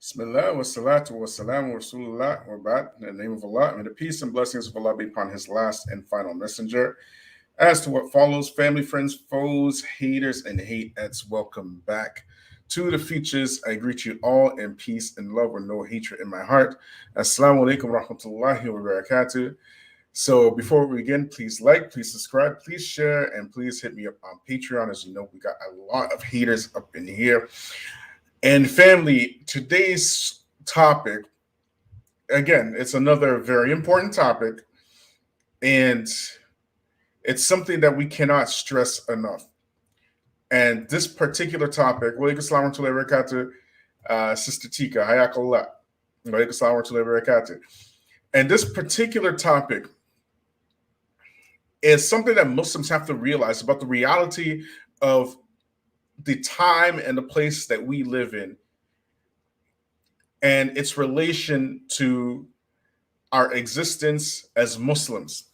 Bismillah wa salatu wa salam wa rasulullah wa ba'd. In the name of Allah, may the peace and blessings of Allah be upon his last and final messenger. As to what follows, family, friends, foes, haters, and hateettes, welcome back to the Feachaz. I greet you all in peace and love with no hatred in my heart. Assalamu alaikum wa rahmatullahi wa barakatuh. So before we begin, please like, please subscribe, please share, and please hit me up on Patreon. As you know, we got a lot of haters up in here. And family, today's topic, again, it's another very important topic, and it's something that we cannot stress enough. And this particular topic, walaikum salam wa rahmatullahi wa barakatuh, Sister Tika, hayakallah. Walaikum salam wa rahmatullahi wa barakatuh. And this particular topic is something that Muslims have to realize about the reality of the time and the place that we live in and its relation to our existence as Muslims.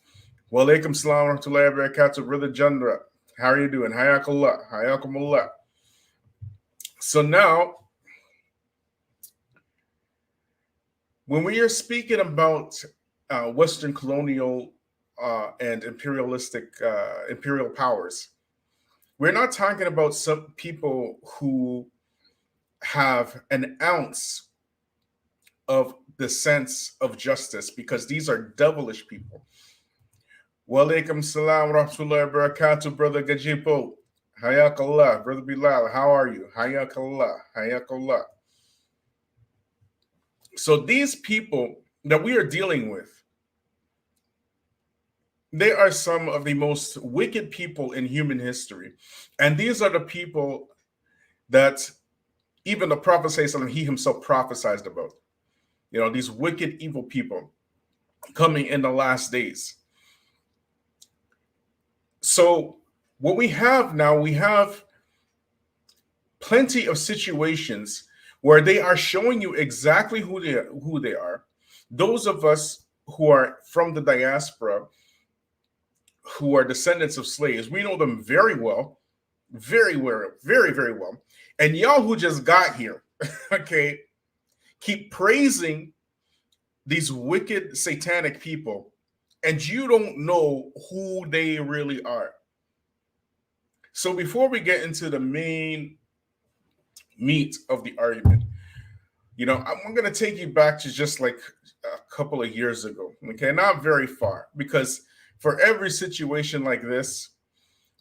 Walaikum salam wa rahmatullahi wa barakatuh, Brother Chandra. How are you doing? Hayakallah. Hayakumullah. So now, when we are speaking about Western colonial and imperial powers, we're not talking about some people who have an ounce of the sense of justice, because these are devilish people. Walaikum salam wa rahmatullahi wa barakatuh, Brother Gajipo. Hayakallah. Brother Bilal, how are you? Hayakallah. Hayakallah. So these people that we are dealing with, they are some of the most wicked people in human history. And these are the people that even the Prophet, he himself prophesied about. You know, these wicked, evil people coming in the last days. So what we have now, we have plenty of situations where they are showing you exactly who they are. Those of us who are from the diaspora, who are descendants of slaves, we know them very well, very well, very, very well. And y'all who just got here, okay, keep praising these wicked satanic people, and you don't know who they really are. So before we get into the main meat of the argument, you know, I'm going to take you back to just like a couple of years ago, okay, not very far, because for every situation like this,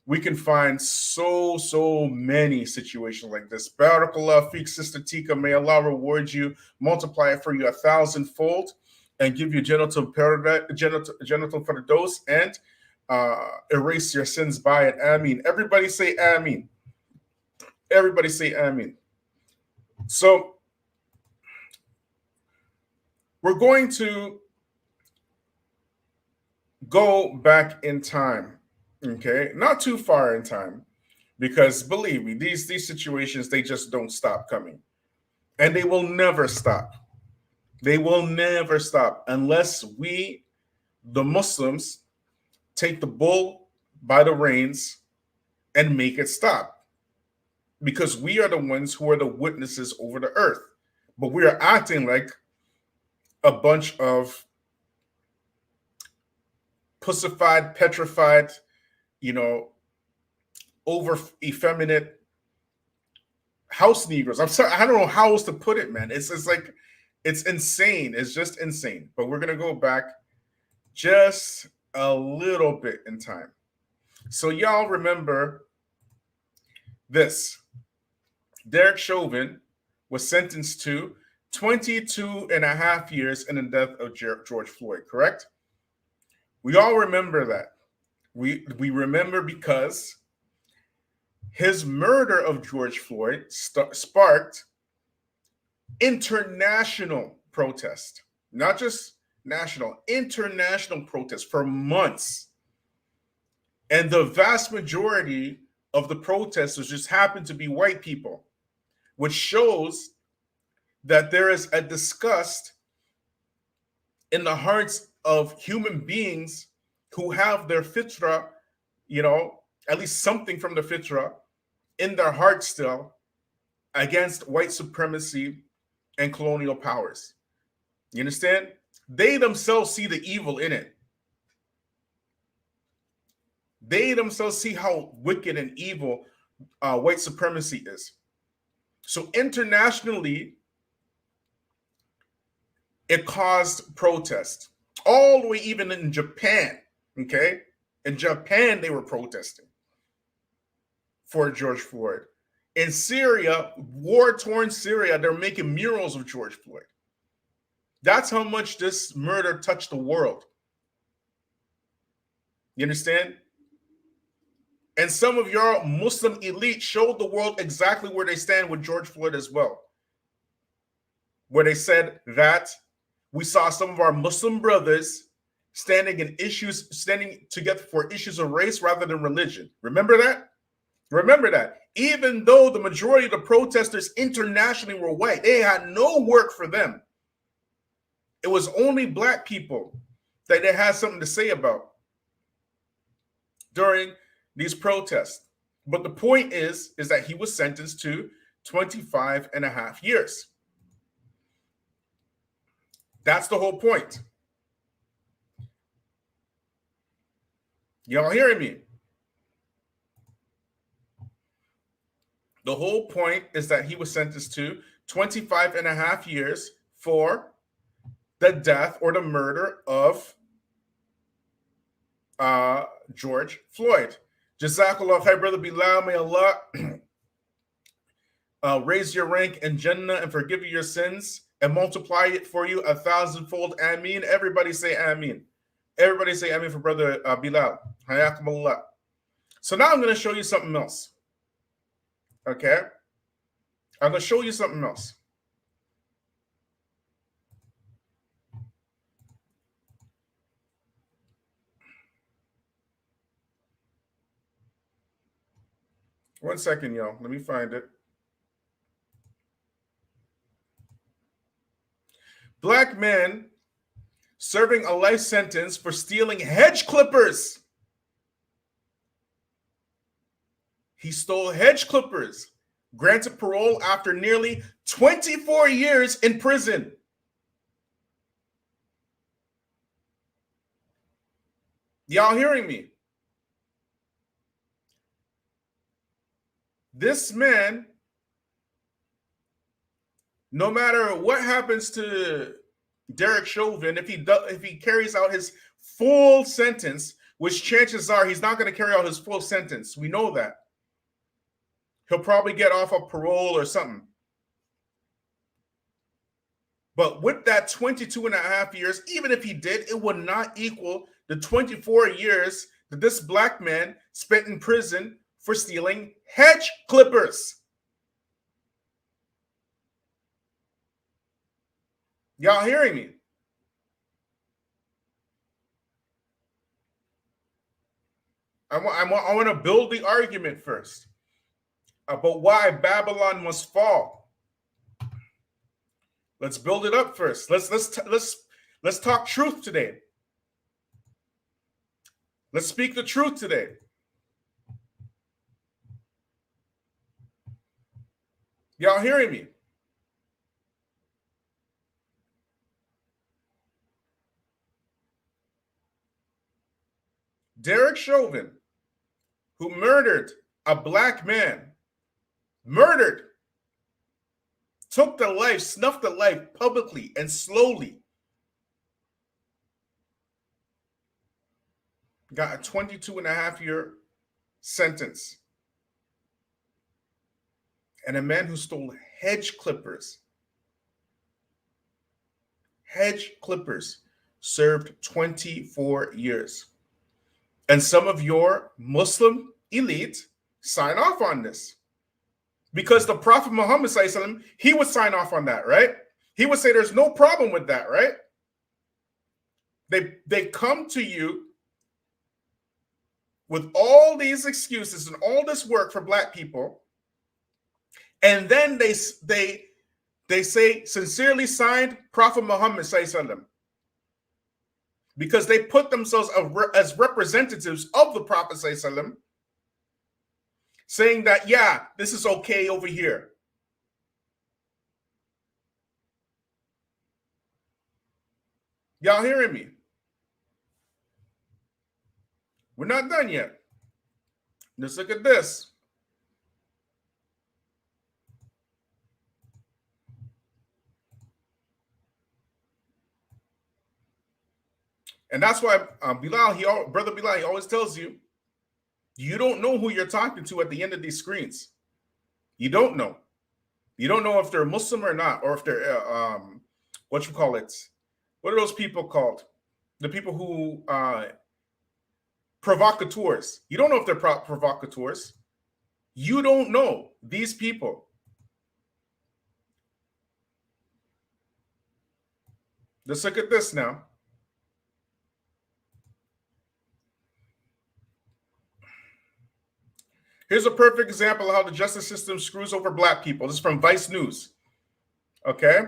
we can find so many situations like this. Barakallah feek, Sister Tika. May Allah reward you, multiply it for you 1,000-fold, and give you genital firdaus, and erase your sins by it. Ameen. Everybody say ameen. Everybody say ameen. So we're going to go back in time. Okay, not too far in time, because believe me, these situations, they just don't stop coming, and they will never stop. They will never stop unless we, the Muslims, take the bull by the reins and make it stop, because we are the ones who are the witnesses over the earth, but we are acting like a bunch of pussified, petrified, you know, over effeminate house Negroes. I'm sorry, I don't know how else to put it, man. It's like, it's insane. It's just insane. But we're gonna go back just a little bit in time. So y'all remember this. Derek Chauvin was sentenced to 22 and a half years in the death of George Floyd, correct? We all remember that. We remember because his murder of George Floyd sparked international protest, not just national, international protest for months. And the vast majority of the protesters just happened to be white people, which shows that there is a disgust in the hearts of human beings who have their fitra, you know, at least something from the fitra in their heart still, against white supremacy and colonial powers. You understand? They themselves see the evil in it. They themselves see how wicked and evil white supremacy is. So internationally, it caused protest all the way even in Japan. Okay, in Japan they were protesting for George Floyd. In Syria, war-torn Syria, they're making murals of George Floyd. That's how much this murder touched the world. You understand? And some of your Muslim elite showed the world exactly where they stand with George Floyd as well. Where they said that we saw some of our Muslim brothers standing together for issues of race rather than religion. Remember that? Remember that. Even though the majority of the protesters internationally were white, they had no work for them. It was only black people that they had something to say about during these protests. But the point is that he was sentenced to 25 and a half years. That's the whole point. Y'all hearing me? The whole point is that he was sentenced to 25 and a half years for the death or the murder of George Floyd. Jazakallah khair, brother Bilal. May Allah raise your rank in Jannah and forgive you your sins and multiply it for you 1,000-fold. Ameen. Everybody say Ameen. Everybody say Ameen for brother Bilal. Hayakumullah. So now I'm going to show you something else. Okay? I'm going to show you something else. One second, y'all. Let me find it. Black man serving a life sentence for stealing hedge clippers. He stole hedge clippers. Granted parole after nearly 24 years in prison. Y'all hearing me? This man, no matter what happens to Derek Chauvin, if he carries out his full sentence, which chances are he's not going to carry out his full sentence. We know that. He'll probably get off of parole or something. But with that 22 and a half years, even if he did, it would not equal the 24 years that this black man spent in prison for stealing hedge clippers. Y'all hearing me? I want to build the argument first about why Babylon must fall. Let's build it up first. Let's talk truth today. Let's speak the truth today. Y'all hearing me? Derek Chauvin, who murdered a black man, took the life, snuffed the life publicly and slowly, got a 22 and a half year sentence. And a man who stole hedge clippers served 24 years. And some of your Muslim elite sign off on this. Because the Prophet Muhammad, he would sign off on that, right? He would say there's no problem with that, right? They come to you with all these excuses and all this work for black people, and then they say sincerely signed Prophet Muhammad, because they put themselves as representatives of the Prophet, saying that, yeah, this is okay over here. Y'all hearing me? We're not done yet. Let's look at this. And that's why Brother Bilal, he always tells you, you don't know who you're talking to at the end of these screens. You don't know. You don't know if they're Muslim or not, or if they're what you call it. What are those people called? The people who provocateurs. You don't know if they're provocateurs. You don't know these people. Let's look at this now. Here's a perfect example of how the justice system screws over black people. This is from Vice News. Okay.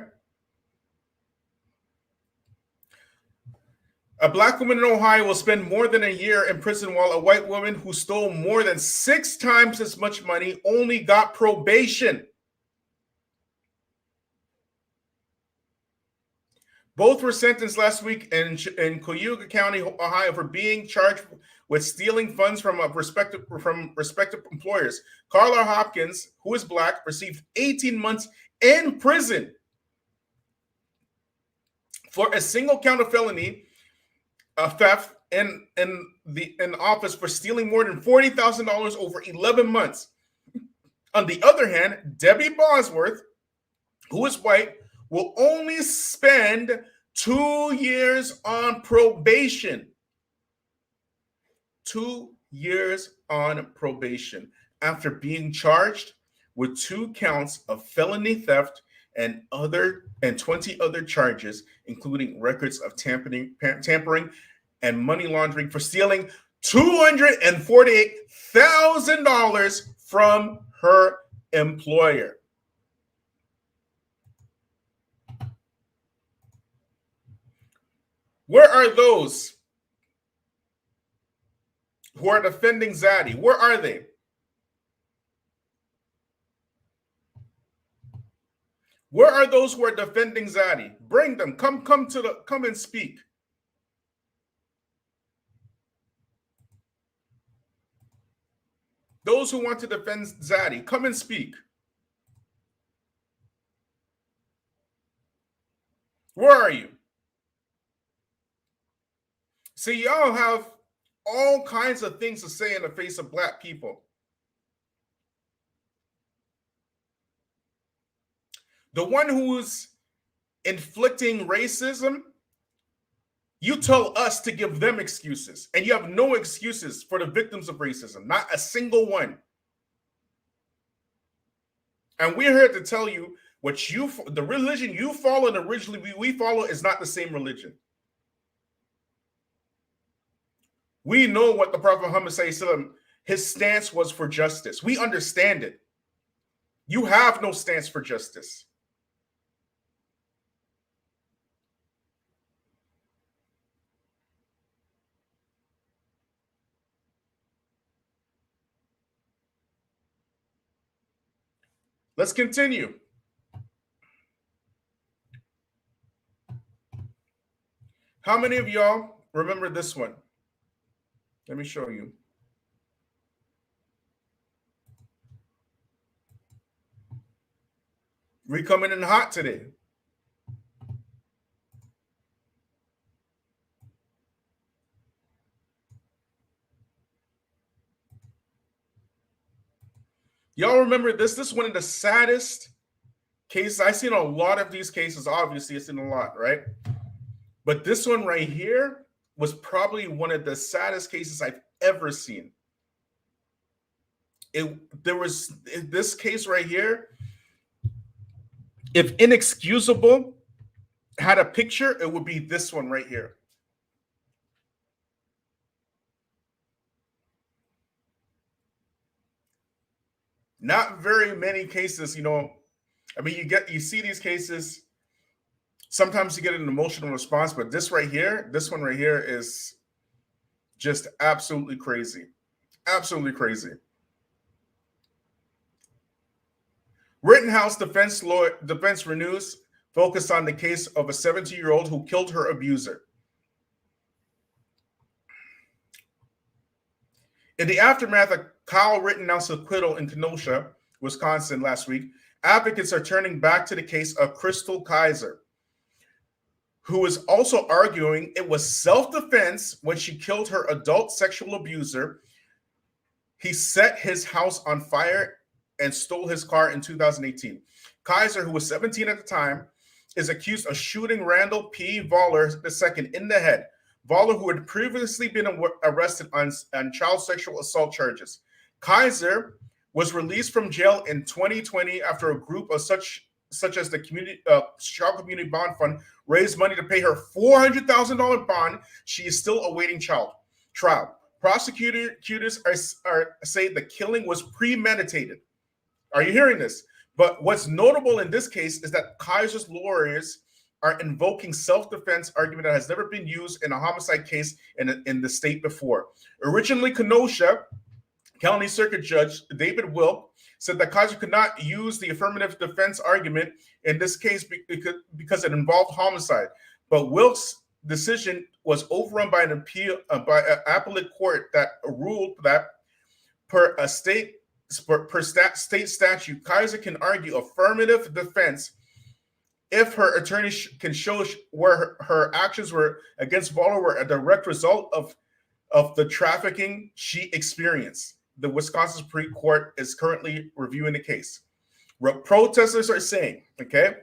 A black woman in Ohio will spend more than a year in prison while a white woman who stole more than 6 times as much money only got probation. Both were sentenced last week in Cuyahoga County, Ohio, for being charged with stealing funds from respective employers. Carla Hopkins, who is black, received 18 months in prison for a single count of felony theft in office for stealing more than $40,000 over 11 months. On the other hand, Debbie Bosworth, who is white, will only spend 2 years on probation. 2 years on probation after being charged with 2 counts of felony theft and 20 other charges, including records of tampering and money laundering for stealing $248,000 from her employer. Where are those who are defending Zaddy? Where are they? Where are those who are defending Zaddy? Bring them. Come and speak. Those who want to defend Zaddy, come and speak. Where are you? See, y'all have all kinds of things to say in the face of black people. The one who's inflicting racism, you tell us to give them excuses, and you have no excuses for the victims of racism, not a single one. And we're here to tell you the religion you follow and originally we follow is not the same religion. We know what the Prophet Muhammad sallallahu his stance was for justice. We understand it. You have no stance for justice. Let's continue. How many of y'all remember this one? Let me show you. We coming in hot today. Y'all remember this? This is one of the saddest cases. I've seen a lot of these cases. Obviously, I've seen a lot, right? But this one right here was probably one of the saddest cases I've ever seen. This case right here, if inexcusable had a picture, it would be this one right here. Not very many cases, I mean, you see these cases, sometimes you get an emotional response, but this one right here is just absolutely crazy. Absolutely crazy. Rittenhouse defense renews focused on the case of a 17-year-old who killed her abuser. In the aftermath of Kyle Rittenhouse's acquittal in Kenosha, Wisconsin last week, advocates are turning back to the case of Crystal Kaiser, who is also arguing it was self-defense when she killed her adult sexual abuser. He set his house on fire and stole his car in 2018. Kaiser, who was 17 at the time, is accused of shooting Randall P. Voller II in the head. Voller, who had previously been arrested on child sexual assault charges. Kaiser was released from jail in 2020 after a group of such as the Chicago Community Bond Fund raised money to pay her $400,000 bond. She is still awaiting trial. Prosecutors say the killing was premeditated. Are you hearing this? But what's notable in this case is that Kaiser's lawyers are invoking self-defense argument that has never been used in a homicide case in the state before. Originally, Kenosha County Circuit Judge David Wilk said that Kaiser could not use the affirmative defense argument in this case because it involved homicide. But Wilk's decision was overrun by an appeal by an appellate court that ruled that per state statute, Kaiser can argue affirmative defense if her attorney can show where her actions were against Voller were a direct result of the trafficking she experienced. The Wisconsin Supreme Court is currently reviewing the case. What protesters are saying, okay?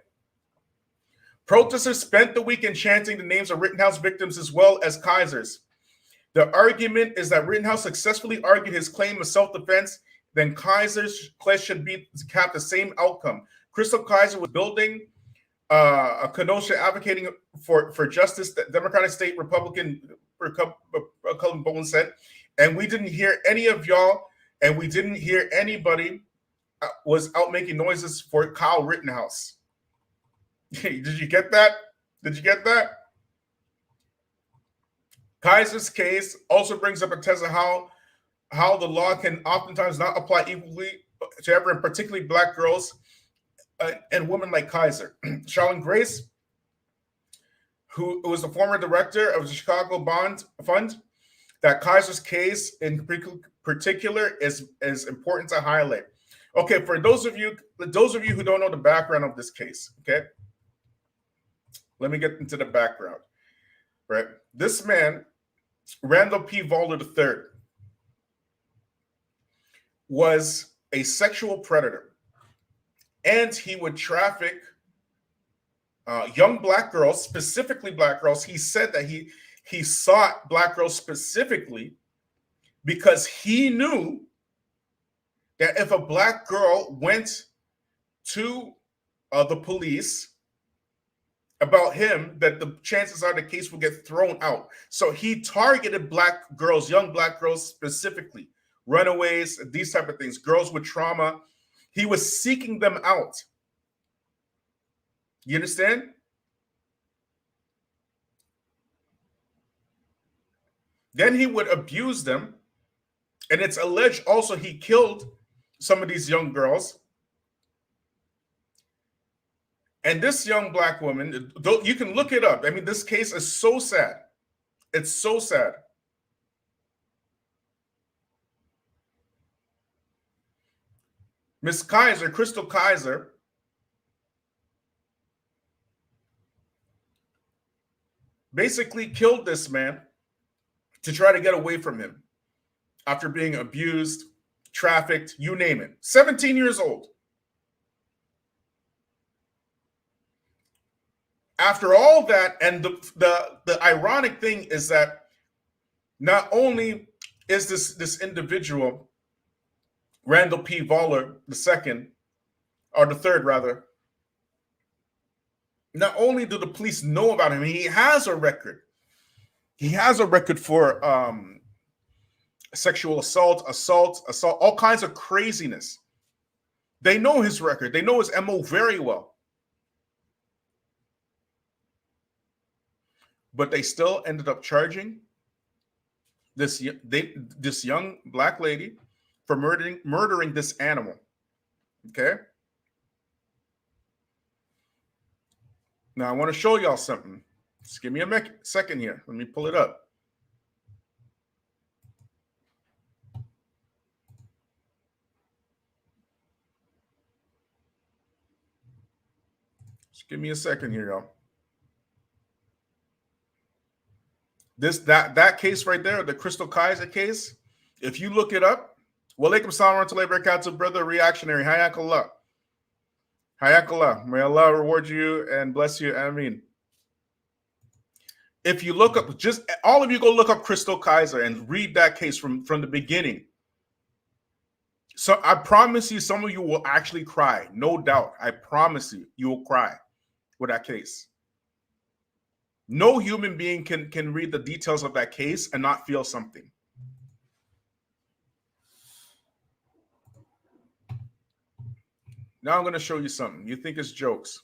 Protesters spent the weekend chanting the names of Rittenhouse victims as well as Kaiser's. The argument is that Rittenhouse successfully argued his claim of self-defense, then Kaiser's claim should be to have the same outcome. Crystal Kaiser was building a Kenosha advocating for justice, the Democratic State Republican Bowen said, and we didn't hear any of y'all, and we didn't hear anybody was out making noises for Kyle Rittenhouse. Did you get that? Did you get that? Kaiser's case also brings up a test of how the law can oftentimes not apply equally to everyone, particularly Black girls and women like Kaiser. Charlene Grace, who was the former director of the Chicago Bond Fund, that Kaiser's case in particular is important to highlight. Okay, for those of you who don't know the background of this case, okay, let me get into the background. Right, this man, Randall P. Voller III, was a sexual predator, and he would traffic young Black girls, specifically Black girls. He said that he sought Black girls specifically because he knew that if a Black girl went to the police about him, that the chances are the case will get thrown out. So he targeted Black girls, young Black girls specifically, runaways, these type of things, girls with trauma. He was seeking them out. You understand? Then he would abuse them. And it's alleged also he killed some of these young girls. And this young Black woman, you can look it up. I mean, this case is so sad. It's so sad. Miss Kaiser, Crystal Kaiser, basically killed this man to try to get away from him after being abused, trafficked, you name it. 17 years old. After all that, and the ironic thing is that not only is this individual, Randall P. Voller II, or the third rather, not only do the police know about him, he has a record. He has a record for sexual assault, all kinds of craziness. They know his record. They know his MO very well. But they still ended up charging this young Black lady for murdering this animal. Okay? Now I want to show y'all something. Just give me a second here. Let me pull it up. Just give me a second here, y'all. That case right there, the Crystal Kaiser case, if you look it up, Walaikum salam wa rahmatullahi wa barakatuh, brother reactionary. Hayakallah. Hayakallah. May Allah reward you and bless you. Ameen. If you look up, just all of you go look up Crystal Kaiser and read that case from the beginning. So I promise you, some of you will actually cry. No doubt. I promise you, you will cry with that case. No human being can read the details of that case and not feel something. Now I'm going to show you something. You think it's jokes.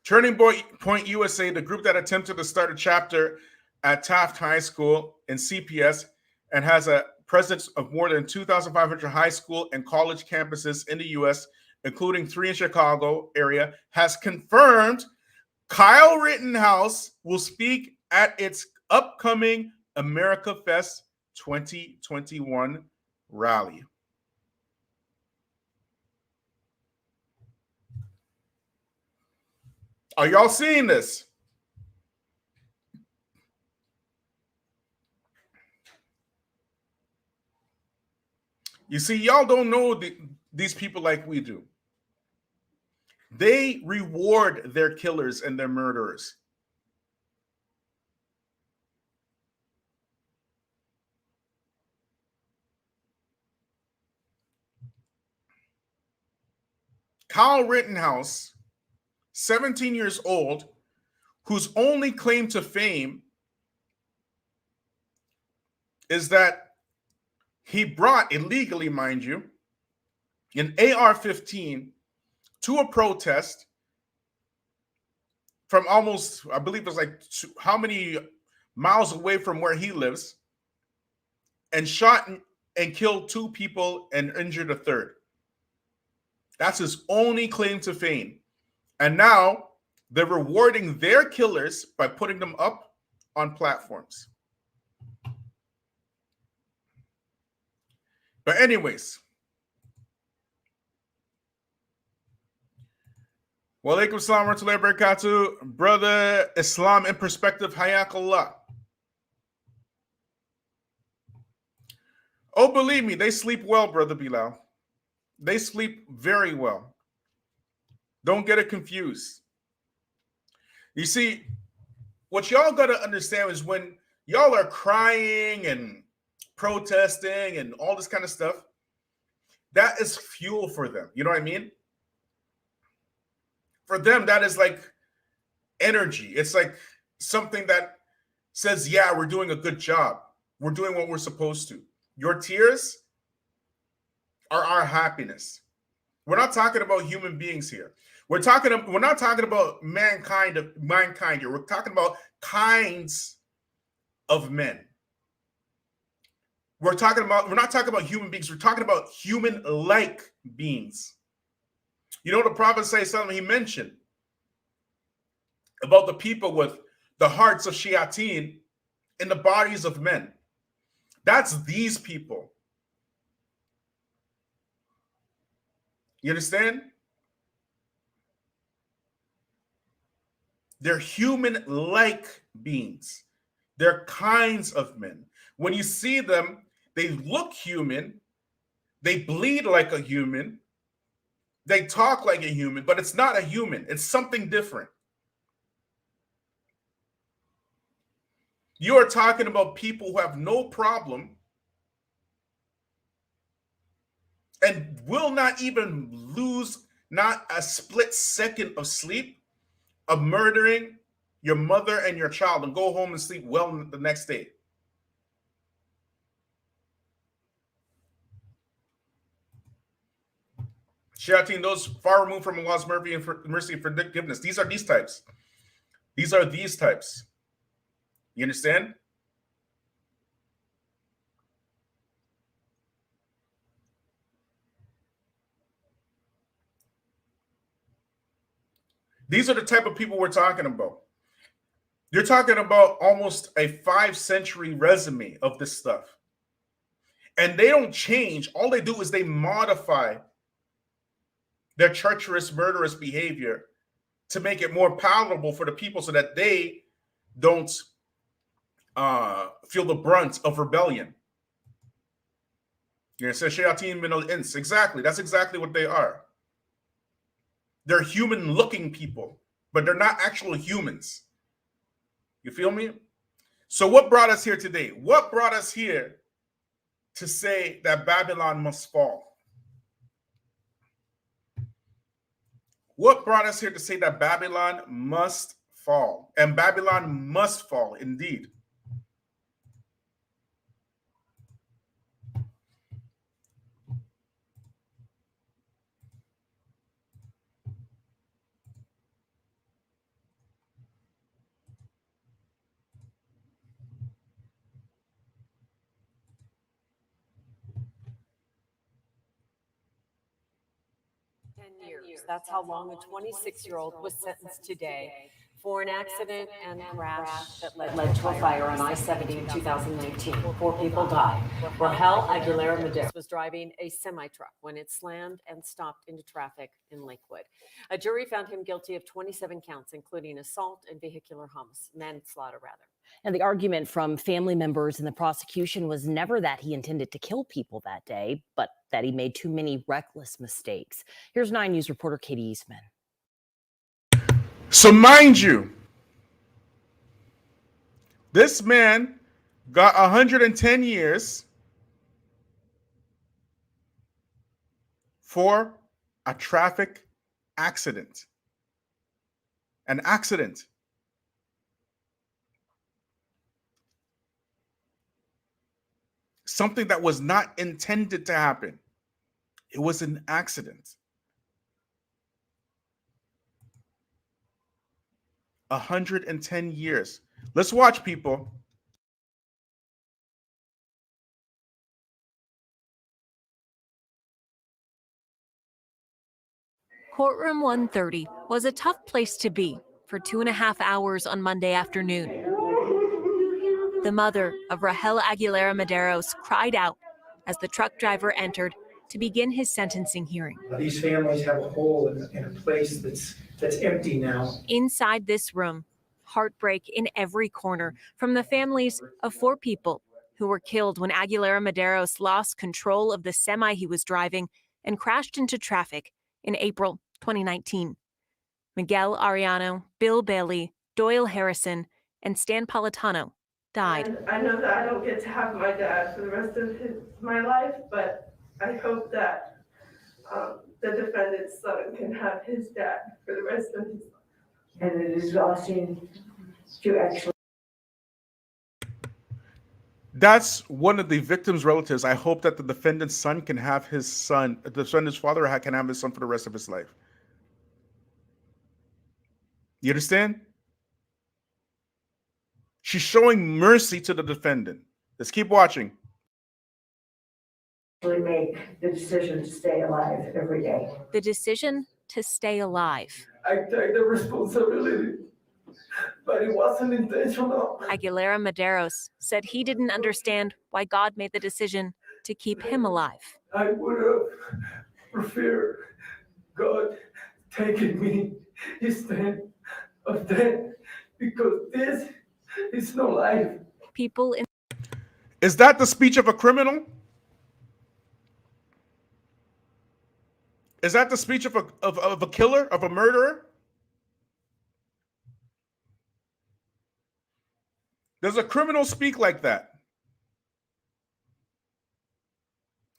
Turning Point USA, the group that attempted to start a chapter at Taft High School in CPS and has a presence of more than 2,500 high school and college campuses in the U.S., including 3 in Chicago area, has confirmed Kyle Rittenhouse will speak at its upcoming America Fest 2021 rally. Are y'all seeing this? You see, y'all don't know these people like we do. They reward their killers and their murderers. Kyle Rittenhouse, 17 years old, whose only claim to fame is that he brought, illegally, mind you, an AR-15 to a protest from almost, I believe it was like how many miles away from where he lives, and shot and killed 2 people and injured a third. That's his only claim to fame. And now they're rewarding their killers by putting them up on platforms. But anyways, Walaikum salam wa rahmatullahi wa barakatuh, brother Islam in perspective, hayakallah. Oh, believe me, they sleep well, brother Bilal. They sleep very well. Don't get it confused. You see, what y'all got to understand is when y'all are crying and protesting and all this kind of stuff, that is fuel for them. You know what I mean? For them, that is like energy. It's like something that says, yeah, we're doing a good job. We're doing what we're supposed to. Your tears are our happiness. We're not talking about human beings here. We're not talking about mankind here. We're talking about kinds of men. We're not talking about human beings. We're talking about human-like beings. You know, the Prophet something he mentioned about the people with the hearts of shayateen in the bodies of men. That's these people. You understand? They're human-like beings. They're kinds of men. When you see them, they look human. They bleed like a human. They talk like a human, but it's not a human. It's something different. You are talking about people who have no problem and will not even lose not a split second of sleep of murdering your mother and your child and go home and sleep well the next day. Shayateen, those far removed from Allah's mercy and forgiveness. These are these types. These are these types. You understand? These are the type of people we're talking about. You're talking about almost a 5-century resume of this stuff. And they don't change. All they do is they modify their treacherous, murderous behavior to make it more palatable for the people so that they don't feel the brunt of rebellion. You know, so shayateen min al-ins. Exactly. That's exactly what they are. They're human-looking people, but they're not actual humans. You feel me? So what brought us here today? What brought us here to say that Babylon must fall? What brought us here to say that Babylon must fall? And Babylon must fall, indeed. Years. That's how long a 26-year-old was sentenced today for an accident and crash that led to a fire on I-70 in 2019. 4 people died. Rahel Aguilera Medeiros was driving a semi-truck when it slammed and stopped into traffic in Lakewood. A jury found him guilty of 27 counts, including assault and vehicular manslaughter, And the argument from family members and the prosecution was never that he intended to kill people that day, but that he made too many reckless mistakes. Here's 9 News reporter Katie Eastman. So mind you, this man got 110 years for a traffic accident. An accident. Something that was not intended to happen. It was an accident. 110 years. Let's watch, people. Courtroom 130 was a tough place to be for 2.5 hours on Monday afternoon. The mother of Rahel Aguilera Medeiros cried out as the truck driver entered to begin his sentencing hearing. These families have a hole in a place that's empty now. Inside this room, heartbreak in every corner from the families of 4 people who were killed when Aguilera Medeiros lost control of the semi he was driving and crashed into traffic in April 2019. Miguel Arellano, Bill Bailey, Doyle Harrison, and Stan Politano died. And I know that I don't get to have my dad for the rest of my life, but I hope that the defendant's son can have his dad for the rest of his life. And it is exhausting to actually. That's one of the victim's relatives. I hope that the defendant's son can have his son, the defendant's father can have his son for the rest of his life. You understand? She's showing mercy to the defendant. Let's keep watching. Make the decision to stay alive every day. The decision to stay alive. I take the responsibility, but it wasn't intentional. Aguilera Medeiros said he didn't understand why God made the decision to keep him alive. I would have preferred God taking me instead of death, because this is no life. People in Is that the speech of a criminal? Is that the speech of a killer, of a murderer? Does a criminal speak like that?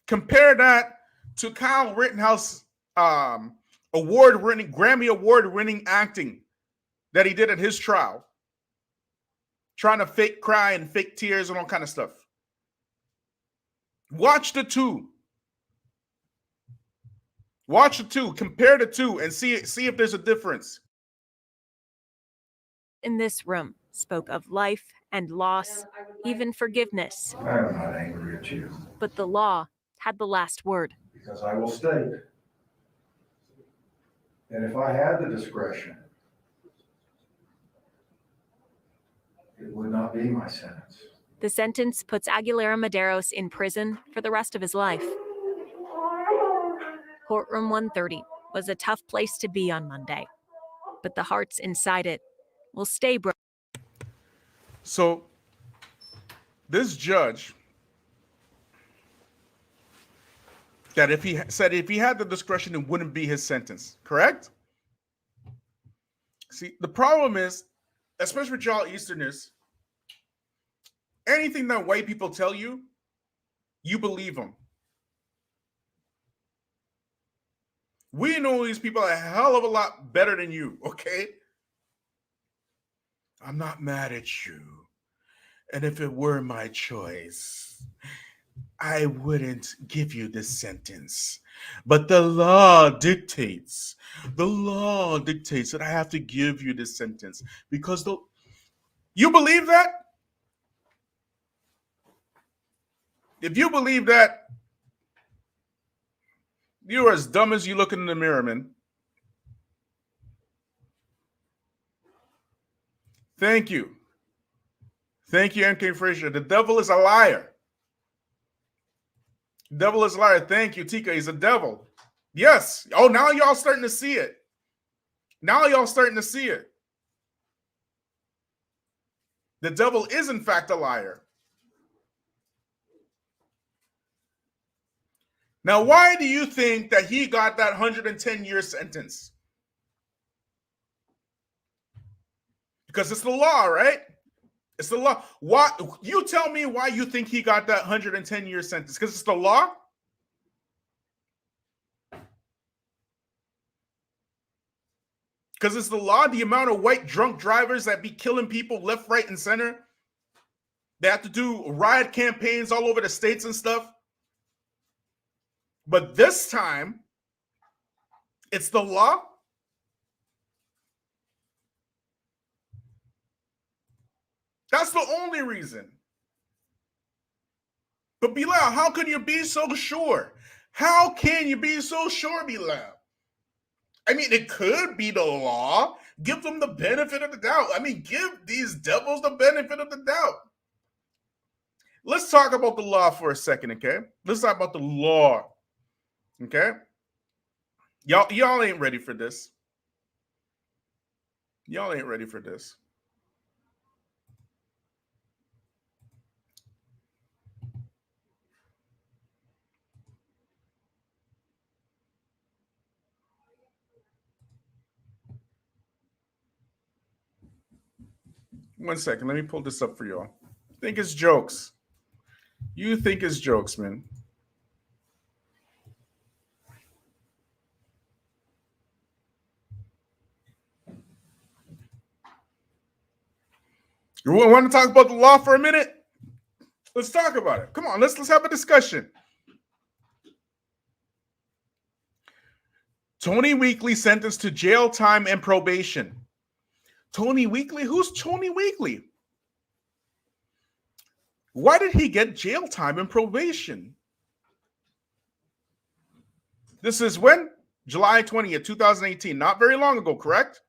Compare that to Kyle Rittenhouse Grammy award-winning acting that he did at his trial, trying to fake cry and fake tears and all kind of stuff. Watch the two. Watch the two, compare the two, and see if there's a difference. In this room spoke of life and loss, even forgiveness. I'm not angry at you. But the law had the last word. Because I will state that if I had the discretion, it would not be my sentence. The sentence puts Aguilera Medeiros in prison for the rest of his life. Courtroom 130 was a tough place to be on Monday, but the hearts inside it will stay broken. So this judge that if he had the discretion, it wouldn't be his sentence, correct? See, the problem is, especially with y'all Easterners, anything that white people tell you, you believe them. We know these people a hell of a lot better than you, okay? I'm not mad at you. And if it were my choice, I wouldn't give you this sentence. But the law dictates that I have to give you this sentence because you believe that? If you believe that, you're as dumb as you look in the mirror, man. Thank you. Thank you, MK Frazier. The devil is a liar. The devil is a liar. Thank you, Tika. He's a devil. Yes. Oh, now y'all starting to see it. Now y'all starting to see it. The devil is, in fact, a liar. Now, why do you think that he got that 110-year sentence? Because it's the law, right? It's the law. Why? You tell me why you think he got that 110-year sentence. Because it's the law? Because it's the law? The amount of white drunk drivers that be killing people left, right, and center? They have to do riot campaigns all over the states and stuff. But this time, it's the law? That's the only reason. But Bilal, how can you be so sure? How can you be so sure, Bilal? I mean, it could be the law. Give them the benefit of the doubt. I mean, give these devils the benefit of the doubt. Let's talk about the law for a second, okay? Let's talk about the law. Okay? Y'all ain't ready for this. Y'all ain't ready for this. One second. Let me pull this up for y'all. Think it's jokes. You think it's jokes, man. You want to talk about the law for a minute? Let's talk about it. Come on, let's have a discussion. Tony Weekly sentenced to jail time and probation. Tony Weekly? Who's Tony Weekly? Why did he get jail time and probation? This is when? July 20th, 2018. Not very long ago, correct?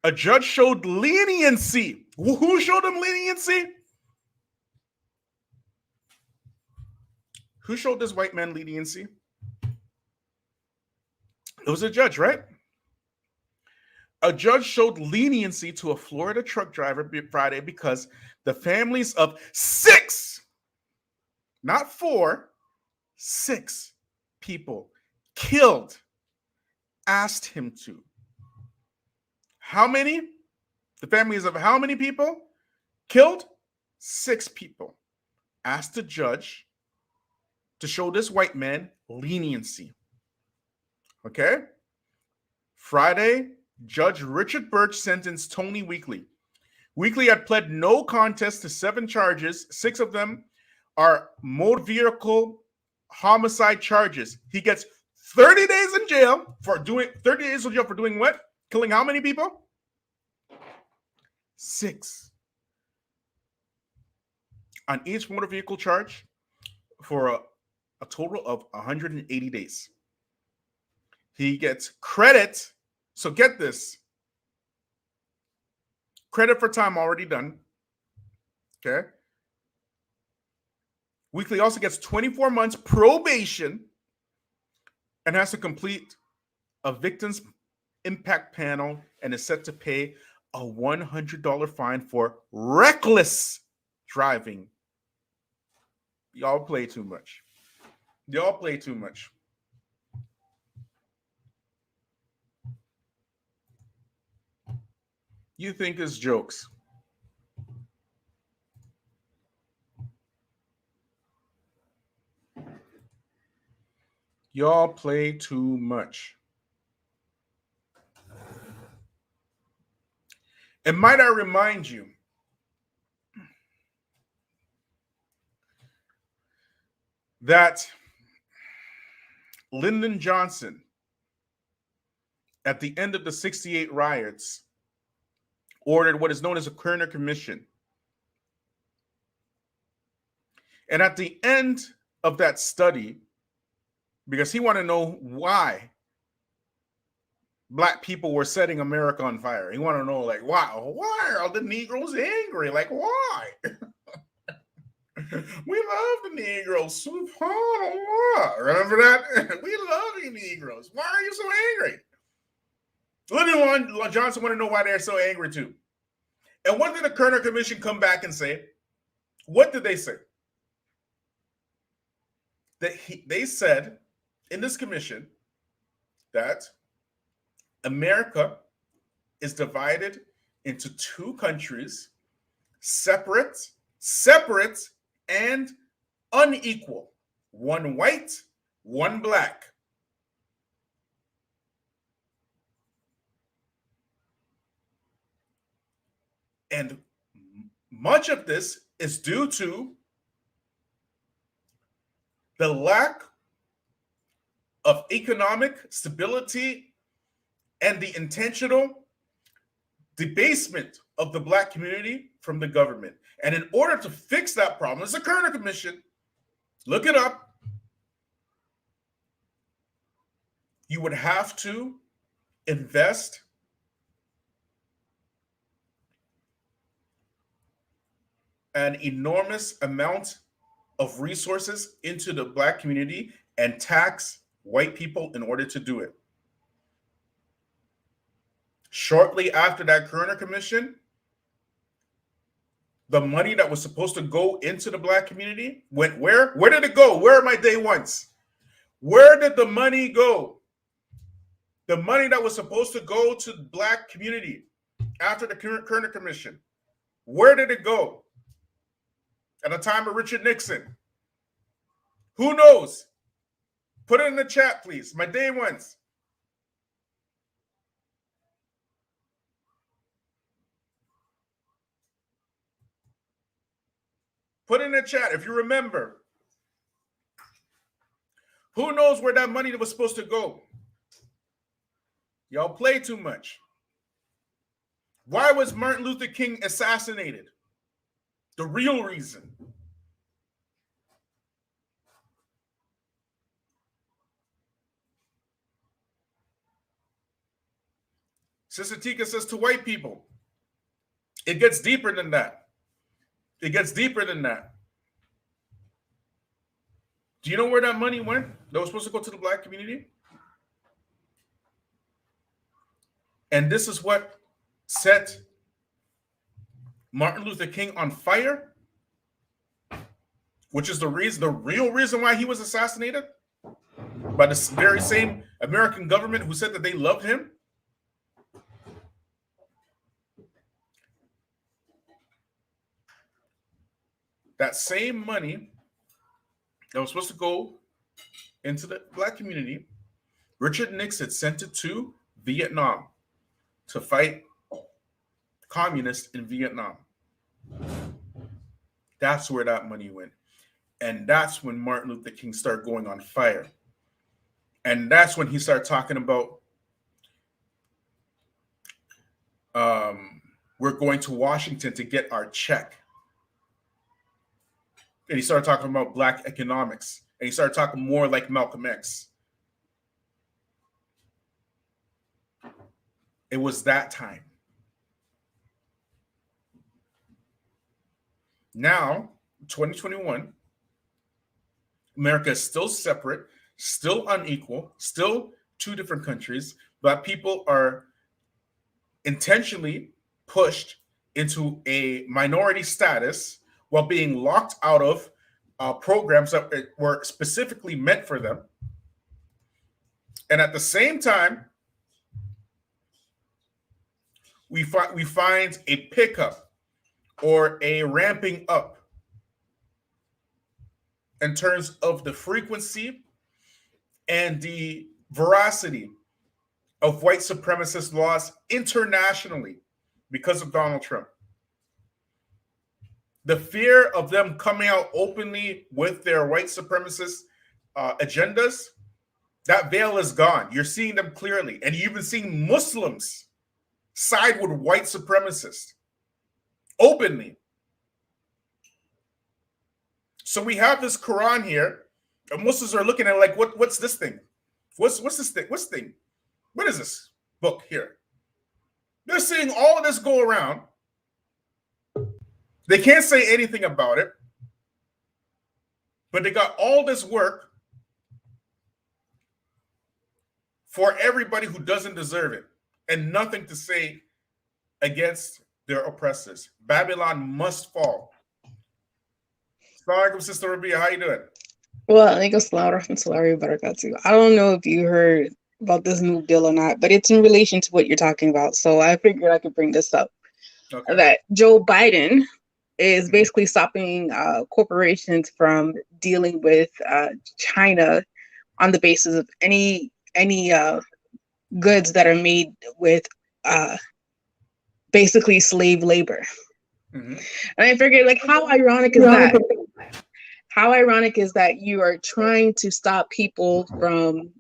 A judge showed leniency. Who showed him leniency? Who showed this white man leniency? It was a judge, right? A judge showed leniency to a Florida truck driver Friday because the families of 6, not 4, 6 people killed asked him to. How many? The families of how many people killed? 6 people asked the judge to show this white man leniency. Okay? Friday, Judge Richard Birch sentenced Tony Weekly Weekly had pled no contest to 7 charges. 6 of them are motor vehicle homicide charges. He gets 30 days in jail for doing what? Killing how many people? 6. On each motor vehicle charge for a total of 180 days. He gets credit. So get this. Credit for time already done. Okay. Weekly also gets 24 months probation and has to complete a victims impact panel and is set to pay a $100 fine for reckless driving. Y'all play too much. Y'all play too much. You think it's jokes. Y'all play too much. And might I remind you that Lyndon Johnson, at the end of the 68 riots, ordered what is known as a Kerner Commission. And at the end of that study, because he wanted to know why Black people were setting America on fire. He wanted to know, like, why are the Negroes angry? Like, why? We love the Negroes. SubhanAllah. Remember that? We love you Negroes. Why are you so angry? Lyndon Johnson wanted to know why they're so angry too. And what did the Kerner Commission come back and say? What did they say? They said in this commission that America is divided into 2 countries, separate and unequal. One white, one black. And much of this is due to the lack of economic stability and the intentional debasement of the Black community from the government. And in order to fix that problem, it's the Kerner Commission. Look it up. You would have to invest an enormous amount of resources into the Black community and tax white people in order to do it. Shortly after that Kerner Commission, the money that was supposed to go into the Black community went where? Where did it go? Where are my day ones? Where did the money go? The money that was supposed to go to the Black community after the Kerner Commission. Where did it go? At the time of Richard Nixon. Who knows? Put it in the chat, please. My day ones. Put in the chat if you remember. Who knows where that money was supposed to go? Y'all play too much. Why was Martin Luther King assassinated? The real reason. Sister Tika says to white people, it gets deeper than that. It gets deeper than that. Do you know where that money went that was supposed to go to the Black community? And this is what set Martin Luther King on fire, which is the real reason why he was assassinated by the very same American government who said that they loved him. That same money that was supposed to go into the Black community, Richard Nixon sent it to Vietnam to fight communists in Vietnam. That's where that money went. And that's when Martin Luther King started going on fire. And that's when he started talking about we're going to Washington to get our check. And he started talking about Black economics. And he started talking more like Malcolm X. It was that time. Now, 2021, America is still separate, still unequal, still two different countries. Black people are intentionally pushed into a minority status while being locked out of programs that were specifically meant for them. And at the same time, we find a pickup or a ramping up in terms of the frequency and the veracity of white supremacist laws internationally because of Donald Trump. The fear of them coming out openly with their white supremacist agendas, that veil is gone. You're seeing them clearly. And you're even seeing Muslims side with white supremacists openly. So we have this Quran here, and Muslims are looking at it like, what's this thing? What's this thing? What's this thing? What is this book here? They're seeing all of this go around. They can't say anything about it, but they got all this work for everybody who doesn't deserve it and nothing to say against their oppressors. Babylon must fall. Assalamu alaikum, Sister Rabia. How you doing? Well, alaikum salam wa rahmatullahi wa barakatuh. I don't know if you heard about this new bill or not, but it's in relation to what you're talking about. So I figured I could bring this up. Okay. That Joe Biden is basically stopping corporations from dealing with China on the basis of any goods that are made with basically slave labor. Mm-hmm. And I figured, like, how ironic is that? How ironic is that you are trying to stop people from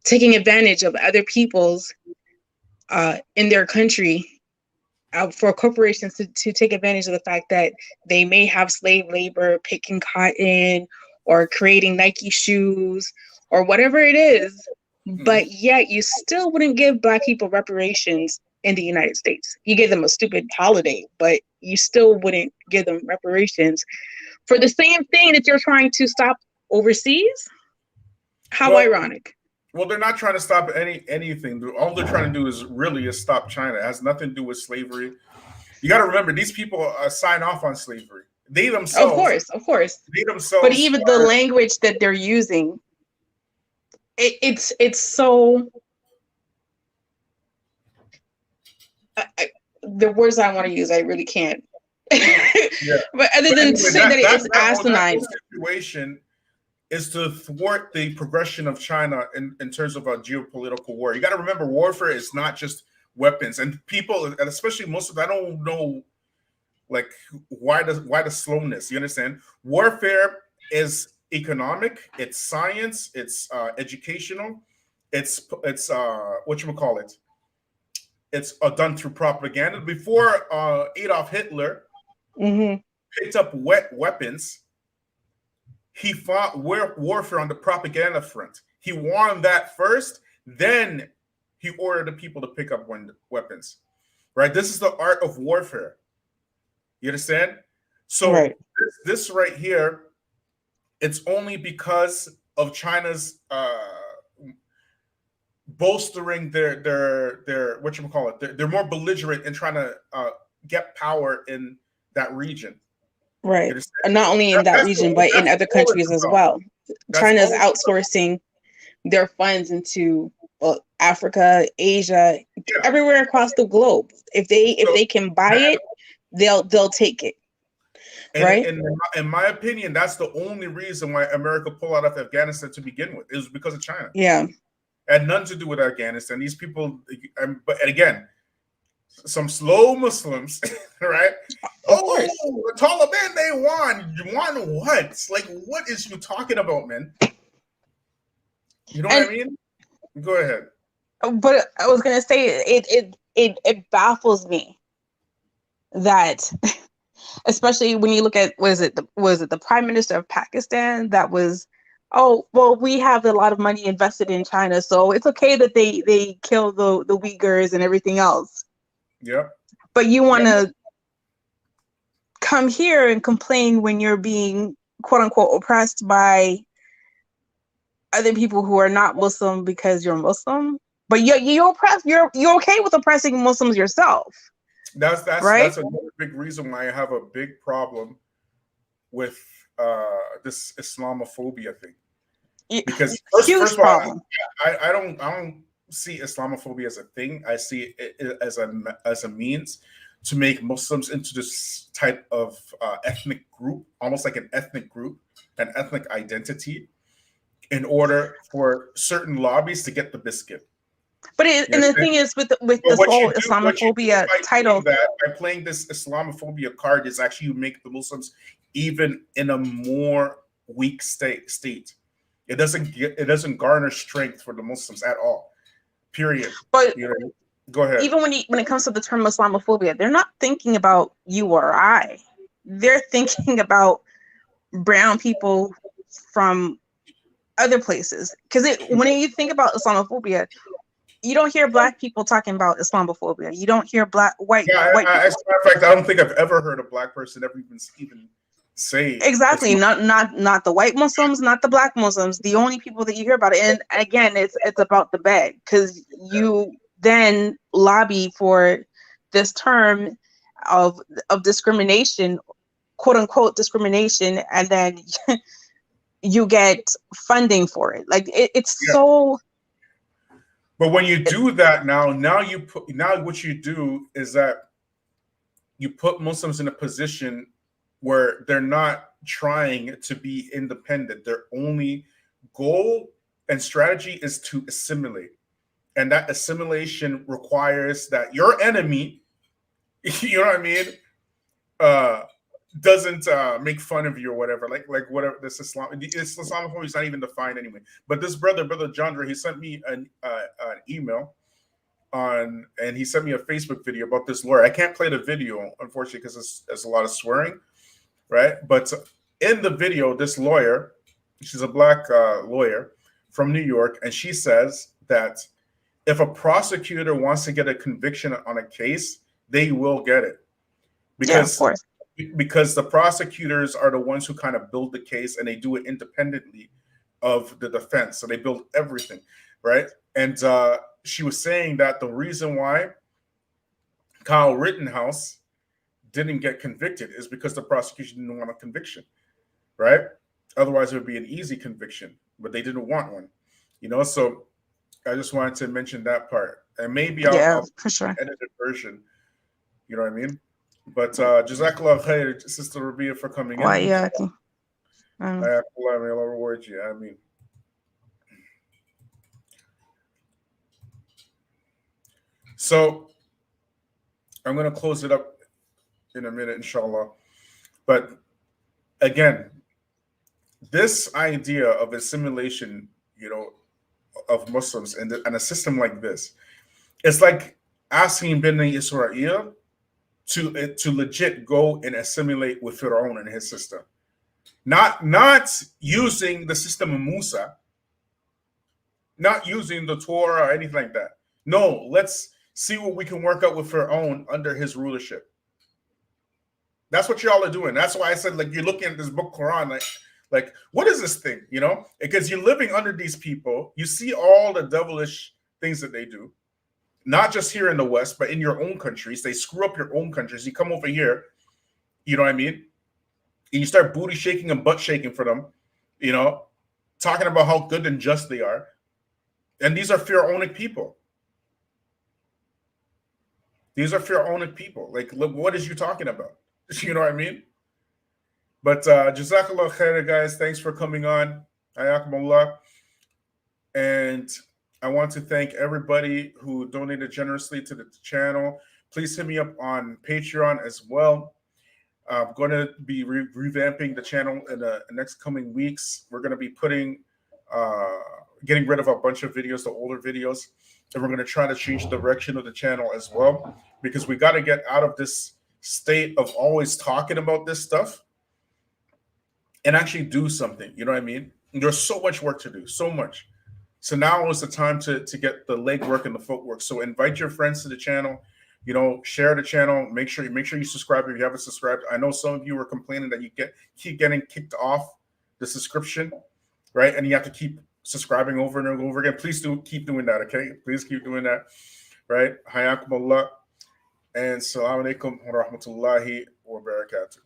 taking advantage of other people's in their country for corporations to take advantage of the fact that they may have slave labor picking cotton or creating Nike shoes or whatever it is, but yet you still wouldn't give Black people reparations in the United States. You give them a stupid holiday, but you still wouldn't give them reparations for the same thing that you're trying to stop overseas. How ironic. Well, they're not trying to stop anything. All they're trying to do is stop China. It has nothing to do with slavery. You got to remember, these people sign off on slavery. They themselves, of course, they themselves. But even the language that they're using, it's so. The words I want to use, I really can't. Yeah. But other than to say that it's asinine. Situation is to thwart the progression of China in terms of a geopolitical war. You got to remember, warfare is not just weapons, and people, and especially most of them, I don't know, like, why the slowness. You understand? Warfare is economic, it's science, it's educational, it's whatchamacallit. It's done through propaganda. Before Adolf Hitler picked up weapons, he fought warfare on the propaganda front. He won that first, then he ordered the people to pick up weapons. Right? This is the art of warfare. You understand? So this right here, it's only because of China's bolstering their whatchamacallit. They're more belligerent in trying to get power in that region. Right. And not only in that region, but in other countries as well. China's outsourcing their funds into Africa, Asia, everywhere across the globe. If they can buy it, they'll take it. Right. And in my opinion, that's the only reason why America pulled out of Afghanistan to begin with. It was because of China. Yeah. It had nothing to do with Afghanistan. These people, but again, some slow Muslims, right? Of course. The Taliban, they won. You won what? Like, what is you talking about, man? You know what I mean? Go ahead. But I was gonna say it baffles me that, especially when you look at was it the Prime Minister of Pakistan that was, oh well, we have a lot of money invested in China, so it's okay that they kill the Uyghurs and everything else. Yeah. But you want to come here and complain when you're being quote unquote oppressed by other people who are not Muslim because you're Muslim, but you're oppressed. You're okay with oppressing Muslims yourself. That's right? That's another big reason why I have a big problem with this Islamophobia thing. Because first of all, I don't see Islamophobia as a thing. I see it as a means to make Muslims into this type of ethnic group, almost like an ethnic group, an ethnic identity, in order for certain lobbies to get the biscuit. But the thing is, with this whole Islamophobia title, by playing this Islamophobia card, is actually you make the Muslims even in a more weak state. It doesn't garner strength for the Muslims at all. Period. But go ahead. Even when it comes to the term Islamophobia, they're not thinking about you or I. They're thinking about brown people from other places. Because when you think about Islamophobia, you don't hear black people talking about Islamophobia. You don't hear white people. As a matter of fact, I don't think I've ever heard a black person ever even say exactly. Not the white Muslims, not the black Muslims. The only people that you hear about it, and again, it's about the bag, because you then lobby for this term of discrimination, quote unquote discrimination, and then you get funding for it. Like it's so. But when you do that now what you do is that you put Muslims in a position where they're not trying to be independent. Their only goal and strategy is to assimilate. And that assimilation requires that your enemy, you know what I mean, doesn't make fun of you or whatever. Like whatever this Islamophobia is not even defined anyway. But this brother Jandra, he sent me an email and he sent me a Facebook video about this lawyer. I can't play the video, unfortunately, because it's a lot of swearing, right? But in the video, this lawyer, she's a black lawyer from New York, and she says that if a prosecutor wants to get a conviction on a case, they will get it. Because, of course. Because the prosecutors are the ones who kind of build the case, and they do it independently of the defense. So they build everything, right? And she was saying that the reason why Kyle Rittenhouse didn't get convicted is because the prosecution didn't want a conviction, right? Otherwise, it would be an easy conviction, but they didn't want one, So I just wanted to mention that part, and maybe I'll for sure edited version. You know what I mean? But Jazakallah khair, Sister Rabia, for coming in. Yeah. reward you. I mean, so I'm going to close it up in a minute, inshallah. But again, this idea of assimilation, of Muslims and a system like this, it's like asking Bani Israel to legit go and assimilate with Fir'aun and his system. Not using the system of Musa, not using the Torah or anything like that. No, let's see what we can work out with Fir'aun under his rulership. That's what y'all are doing. That's why I said, you're looking at this book, Quran, like what is this thing? Because you're living under these people. You see all the devilish things that they do. Not just here in the West, but in your own countries. They screw up your own countries. You come over here, you know what I mean? And you start booty shaking and butt shaking for them, talking about how good and just they are. And these are Pharaonic people. These are Pharaonic people. Like, look, what is you talking about? You know what I mean? But Jazakallah khair, guys. Thanks for coming on. Hayakumullah. And I want to thank everybody who donated generously to the channel. Please hit me up on Patreon as well. I'm going to be revamping the channel in the next coming weeks. We're going to be getting rid of a bunch of videos, the older videos, and we're going to try to change the direction of the channel as well, because we got to get out of this state of always talking about this stuff and actually do something. You know what I mean? There's so much work to do, so much. So now is the time to get the legwork and the footwork. So invite your friends to the channel. You know, share the channel. Make sure you subscribe if you haven't subscribed. I know some of you are complaining that you keep getting kicked off the subscription, right? And you have to keep subscribing over and over again. Please do keep doing that, okay? Please keep doing that, right? Hayakum Allah and Salaam Alaikum wa rahmatullahi wa barakatuh.